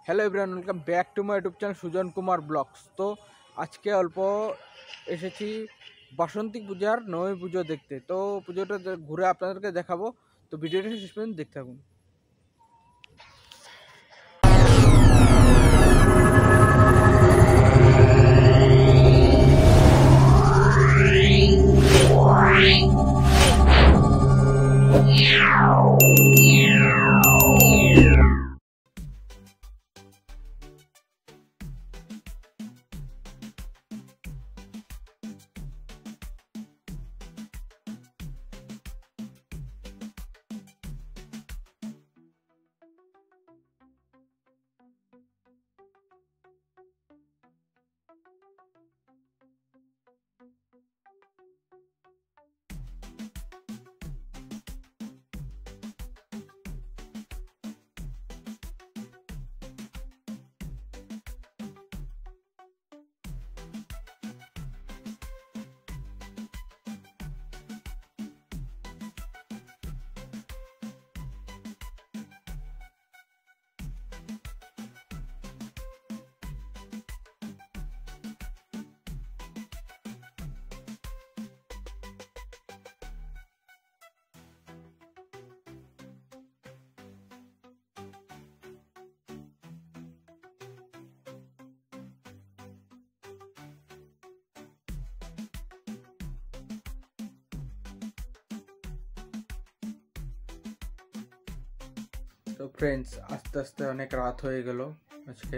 Hello everyone, welcome back to my YouTube channel Sujan Kumar blogs. তো আজকে অল্প এসেছি বাসন্তী পূজার নবমী পুজো দেখতে। তো পুজোটা ঘুরে আপনাদেরকে দেখাবো। তো ভিডিওটা শেষ পর্যন্ত দেখতে থাকুন। তো ফ্রেন্ডস, আস্তে আস্তে অনেক রাত হয়ে গেল আজকে।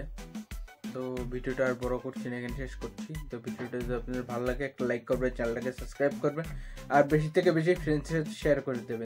তো ভিডিওটা আর বড় করছি না, এখানে শেষ করছি। তো ভিডিওটা যদি আপনাদের ভালো লাগে একটা লাইক করবেন, চ্যানেলটাকে সাবস্ক্রাইব করবেন, আর বেশি থেকে বেশি ফ্রেন্ডসের সাথে শেয়ার করে দেবেন।